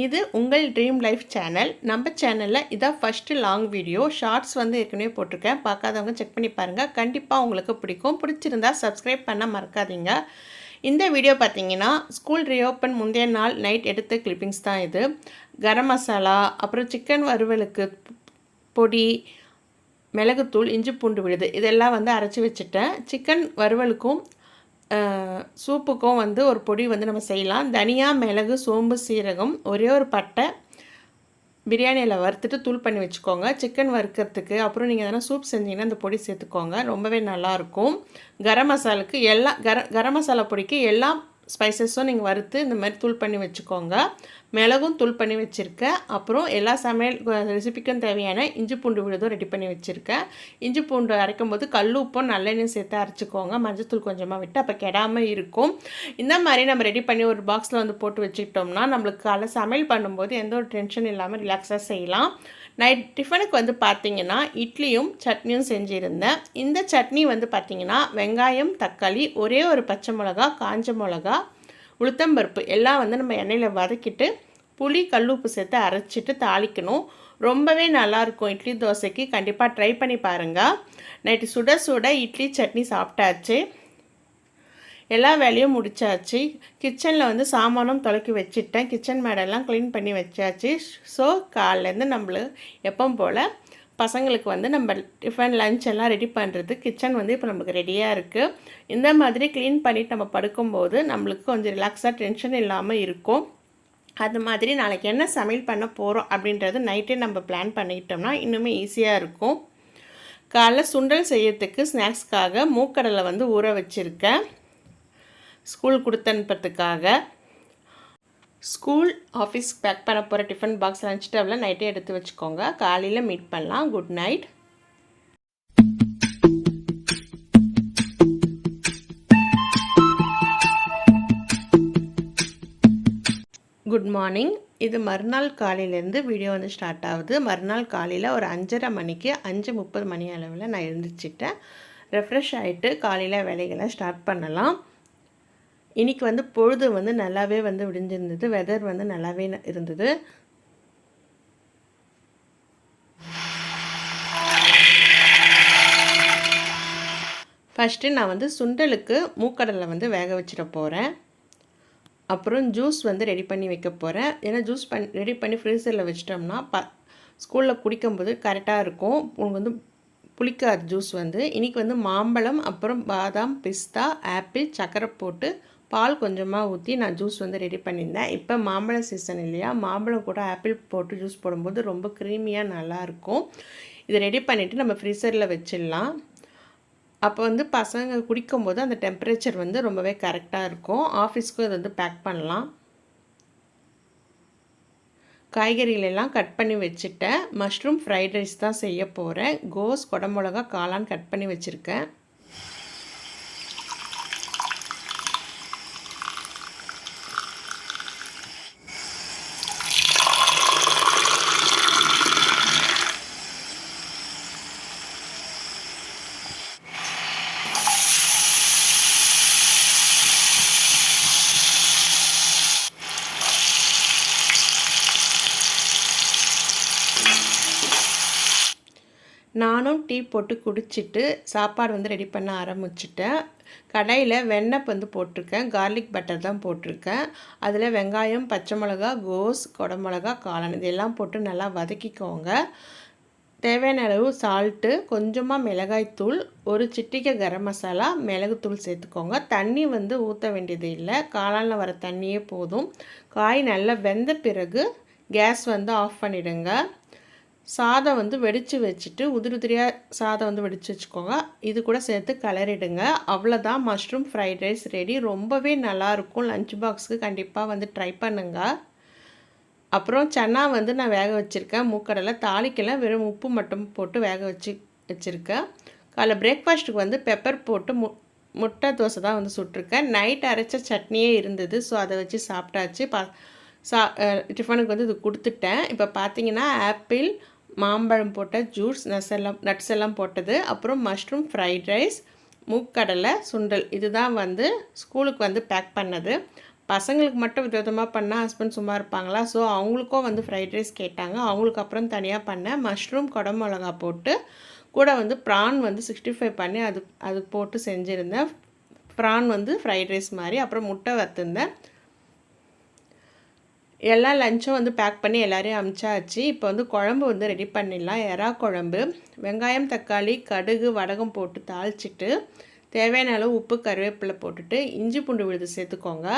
இது உங்கள் dream life channel. நம்ம சேனலில் இதான் ஃபஸ்ட்டு லாங் வீடியோ. ஷார்ட்ஸ் வந்து ஏற்கனவே போட்டிருக்கேன். பார்க்காதவங்க செக் பண்ணி பாருங்கள். கண்டிப்பாக உங்களுக்கு பிடிக்கும். பிடிச்சிருந்தா சப்ஸ்கிரைப் பண்ண மறக்காதீங்க. இந்த வீடியோ பார்த்தீங்கன்னா ஸ்கூல் ரீஓப்பன் முந்தைய நாள் நைட் எடுத்த கிளிப்பிங்ஸ் தான் இது. கரம் மசாலா, அப்புறம் சிக்கன் வறுவலுக்கு பொடி, மிளகுத்தூள், இஞ்சி பூண்டு விழுது இதெல்லாம் வந்து அரைச்சி வச்சுட்டேன். சிக்கன் வறுவலுக்கும் சூப்புக்கும் வந்து ஒரு பொடி வந்து நம்ம செய்யலாம். தனியா, மிளகு, சோம்பு, சீரகம், ஒரே ஒரு பட்டை பிரியாணியில் வறுத்துட்டு தூள் பண்ணி வச்சுக்கோங்க. சிக்கன் வறுக்கிறதுக்கு அப்புறம் நீங்கள் எதனா சூப் செஞ்சீங்கன்னா அந்த பொடி சேர்த்துக்கோங்க. ரொம்பவே நல்லாயிருக்கும். கரம் மசாலுக்கு கரம் மசாலா பொடிக்கு எல்லா ஸ்பைசஸும் நீங்கள் வறுத்து இந்த மாதிரி தூள் பண்ணி வச்சுக்கோங்க. மிளகும் தூள் பண்ணி வச்சுருக்கேன். அப்புறம் எல்லா சமையல் ரெசிபிக்கும் தேவையான இஞ்சி பூண்டு விழுதும் ரெடி பண்ணி வச்சுருக்கேன். இஞ்சி பூண்டு அரைக்கும் போது கல் உப்பும் நல்லெண்ணெயும் சேர்த்து அரைச்சிக்கோங்க. மஞ்சத்தூள் கொஞ்சமாக விட்டு அப்போ கெடாமல் இருக்கும். இந்த மாதிரி நம்ம ரெடி பண்ணி ஒரு பாக்ஸில் வந்து போட்டு வச்சுக்கிட்டோம்னா நம்மளுக்கு காலை சமையல் பண்ணும்போது எந்த ஒரு டென்ஷன் இல்லாமல் ரிலாக்ஸாக செய்யலாம். நைட் டிஃபனுக்கு வந்து பார்த்திங்கன்னா இட்லியும் சட்னியும் செஞ்சுருந்தேன். இந்த சட்னி வந்து பார்த்திங்கன்னா வெங்காயம், தக்காளி, ஒரே ஒரு பச்சை மிளகா, காஞ்ச மிளகா, உளுத்தம்பருப்பு எல்லாம் வந்து நம்ம எண்ணெயில் வதக்கிட்டு புளி, கல்லுப்பு சேர்த்து அரைச்சிட்டு தாளிக்கணும். ரொம்பவே நல்லாயிருக்கும். இட்லி தோசைக்கு கண்டிப்பாக ட்ரை பண்ணி பாருங்கள். நைட்டு சுட சுட இட்லி சட்னி சாப்பிட்டாச்சு. எல்லா வேலையும் முடித்தாச்சு. கிச்சனில் வந்து சாமானும் தொலைக்கி வச்சுட்டேன். கிச்சன் மேடெல்லாம் க்ளீன் பண்ணி வச்சாச்சு. ஸோ காலையிலேருந்து நம்மளுக்கு எப்பவும் போல் பசங்களுக்கு வந்து நம்ம டிஃபன் லஞ்ச் எல்லாம் ரெடி பண்ணுறது கிச்சன் வந்து இப்போ நமக்கு ரெடியாக இருக்குது. இந்த மாதிரி க்ளீன் பண்ணிவிட்டு நம்ம படுக்கும்போது நம்மளுக்கு கொஞ்சம் ரிலாக்ஸாக டென்ஷன் இல்லாமல் இருக்கும். அது மாதிரி நாளைக்கு என்ன சமையல் பண்ண போகிறோம் அப்படின்றது நைட்டே நம்ம பிளான் பண்ணிக்கிட்டோம்னா இன்னுமே ஈஸியாக இருக்கும். காலைல சுண்டல் செய்யறதுக்கு ஸ்நாக்ஸ்க்காக மூக்கடலை வந்து ஊற வச்சுருக்கேன். ஸ்கூல் கொடுத்து அனுப்புறதுக்காக. ஸ்கூல் ஆஃபீஸ் பேக் பண்ண போகிற டிஃபன் பாக்ஸ் லஞ்ச் டேபிளில் நைட்டே எடுத்து வச்சுக்கோங்க. காலையில் மீட் பண்ணலாம். Good night. Good morning. இது மறுநாள் காலையிலேருந்து வீடியோ வந்து ஸ்டார்ட் ஆகுது. மறுநாள் காலையில் ஒரு 5:30 மணிக்கு 5:30 மணி அளவில் நான் எழுந்திரிச்சிட்டேன். ரெஃப்ரெஷ் ஆகிட்டு காலையில் வேலைகளை ஸ்டார்ட் பண்ணலாம். இன்றைக்கி வந்து பொழுது வந்து நல்லாவே வந்து விடிஞ்சிருந்தது. வெதர் வந்து நல்லாவே இருந்தது. ஃபஸ்ட்டு நான் வந்து சுண்டலுக்கு மூக்கடலை வந்து வேக வச்சிட போகிறேன். அப்புறம் ஜூஸ் வந்து ரெடி பண்ணி வைக்க போகிறேன். ஏன்னா ஜூஸ் ரெடி பண்ணி ஃப்ரீசரில் வச்சிட்டோம்னா ஸ்கூலில் குடிக்கும்போது கரெக்டாக இருக்கும். உங்களுக்கு வந்து புளிக்காது ஜூஸ் வந்து. இன்றைக்கி வந்து மாம்பழம், அப்புறம் பாதாம், பிஸ்தா, ஆப்பிள், சக்கரை போட்டு பால் கொஞ்சமாக ஊற்றி நான் ஜூஸ் வந்து ரெடி பண்ணியிருந்தேன். இப்போ மாம்பழ சீசன் இல்லையா, மாம்பழம் கூட ஆப்பிள் போட்டு ஜூஸ் போடும்போது ரொம்ப க்ரீமியாக நல்லாயிருக்கும். இதை ரெடி பண்ணிவிட்டு நம்ம ஃப்ரீசரில் வச்சிடலாம். அப்போ வந்து பசங்க குடிக்கும்போது அந்த டெம்பரேச்சர் வந்து ரொம்பவே கரெக்டாக இருக்கும். ஆஃபீஸ்க்கும் இதை வந்து பேக் பண்ணலாம். காய்கறிகளெல்லாம் கட் பண்ணி வச்சுட்டேன். மஷ்ரூம் ஃப்ரைட் ரைஸ் தான் செய்ய போகிறேன். கோஸ், குடமிளகா, காளான் கட் பண்ணி வச்சுருக்கேன். நானும் டீ போட்டு குடிச்சிட்டு சாப்பாடு வந்து ரெடி பண்ண ஆரம்பிச்சிட்டேன். கடாயில் வெண்ணெய் வந்து போட்டிருக்கேன். கார்லிக் பட்டர் தான் போட்டிருக்கேன். அதில் வெங்காயம், பச்சை மிளகா, கோஸ், குடமிளகா, காளான் இதெல்லாம் போட்டு நல்லா வதக்கிக்கோங்க. தேவையான அளவு சால்ட்டு, கொஞ்சமாக மிளகாய்த்தூள், ஒரு சிட்டிகை கரம் மசாலா, மிளகுத்தூள் சேர்த்துக்கோங்க. தண்ணி வந்து ஊற்ற வேண்டியது இல்லை. காளானில் வர தண்ணியே போதும். காய் நல்லா வெந்த பிறகு கேஸ் வந்து ஆஃப் பண்ணிவிடுங்க. சாதம் வந்து வெடித்து வச்சுட்டு உதிரியாக சாதம் வந்து வெடித்து வச்சுக்கோங்க. இது கூட சேர்த்து கிளறிடுங்க. அவ்வளோதான், மஷ்ரூம் ஃப்ரைட் ரைஸ் ரெடி. ரொம்பவே நல்லாயிருக்கும். லஞ்ச் பாக்ஸுக்கு கண்டிப்பாக வந்து ட்ரை பண்ணுங்கள். அப்புறம் சன்னா வந்து நான் வேக வச்சுருக்கேன். மூக்கடலை தாளிக்கெல்லாம் வெறும் உப்பு மட்டும் போட்டு வேக வச்சுருக்கேன். காலைல பிரேக்ஃபாஸ்ட்டுக்கு வந்து பெப்பர் போட்டு முட்டை தோசை தான் வந்து சுட்டிருக்கேன். நைட் அரைச்ச சட்னியே இருந்தது. ஸோ அதை வச்சு சாப்பிட்டாச்சு. டிஃபனுக்கு வந்து இது கொடுத்துட்டேன். இப்போ பார்த்தீங்கன்னா ஆப்பிள், மாம்பழம் போட்ட ஜூஸ், நட்ஸ் எல்லாம் போட்டது, அப்புறம் மஷ்ரூம் ஃப்ரைட் ரைஸ், மூக்கடலை, சுண்டல் இதுதான் வந்து ஸ்கூலுக்கு வந்து பேக் பண்ணது. பசங்களுக்கு மட்டும் விதவிதமாக பண்ணால் ஹஸ்பண்ட் சும்மா இருப்பாங்களா? ஸோ அவங்களுக்கும் வந்து ஃப்ரைட் ரைஸ் கேட்டாங்க. அவங்களுக்கு அப்புறம் தனியாக பண்ணேன். மஷ்ரூம் குடமிளகா போட்டு கூட வந்து ப்ரான் வந்து 65 பண்ணி அது போட்டு செஞ்சுருந்தேன். ப்ரான் வந்து ஃப்ரைட் ரைஸ் மாதிரி. அப்புறம் முட்டை வறுத்துருந்தேன். எல்லா லஞ்சும் வந்து பேக் பண்ணி எல்லோரையும் அனுப்பிச்சாச்சு. இப்போ வந்து குழம்பு வந்து ரெடி பண்ணிடலாம். எறா குழம்பு. வெங்காயம், தக்காளி, கடுகு, வடகம் போட்டு தாளிச்சிட்டு தேவையான அளவு உப்பு, கருவேப்பிலை போட்டுட்டு இஞ்சி பூண்டு விழுது சேர்த்துக்கோங்க.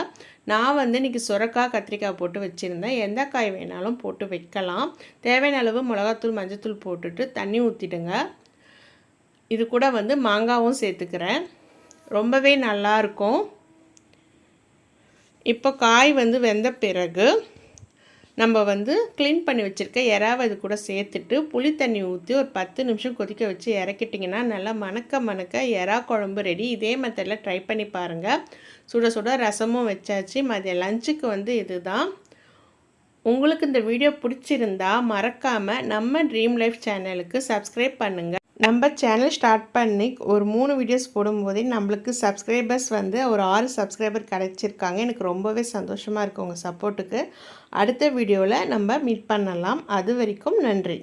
நான் வந்து இன்றைக்கி சுரக்காய், கத்திரிக்காய் போட்டு வச்சுருந்தேன். எந்த காய் வேணாலும் போட்டு வைக்கலாம். தேவையான அளவு மிளகாத்தூள், மஞ்சத்தூள் போட்டுட்டு தண்ணி ஊற்றிடுங்க. இது கூட வந்து மாங்காவும் சேர்த்துக்கிறேன். ரொம்பவே நல்லாயிருக்கும். இப்போ காய் வந்து வெந்த பிறகு நம்ம வந்து க்ளீன் பண்ணி வச்சுருக்க எறாவை இது கூட சேர்த்துட்டு புளி தண்ணி ஊற்றி ஒரு 10 நிமிஷம் கொதிக்க வச்சு இறக்கிட்டிங்கன்னா நல்லா மணக்க எறா குழம்பு ரெடி. இதே மெத்தடில் ட்ரை பண்ணி பாருங்கள். சுட சுட ரசமும் வச்சாச்சு. மதிய லஞ்சுக்கு வந்து இதுதான். உங்களுக்கு இந்த வீடியோ பிடிச்சிருந்தா மறக்காமல் நம்ம ட்ரீம் லைஃப் சேனலுக்கு சப்ஸ்கிரைப் பண்ணுங்கள். நம்ம சேனல் ஸ்டார்ட் பண்ணி ஒரு 3 வீடியோஸ் போடும்போதே நம்மளுக்கு சப்ஸ்கிரைபர்ஸ் வந்து ஒரு 6 சப்ஸ்கிரைபர் கிடச்சிருக்காங்க. எனக்கு ரொம்பவே சந்தோஷமாக இருக்குது உங்கள் சப்போர்ட்டுக்கு. அடுத்த வீடியோவில் நம்ம மீட் பண்ணலாம். அது வரைக்கும் நன்றி.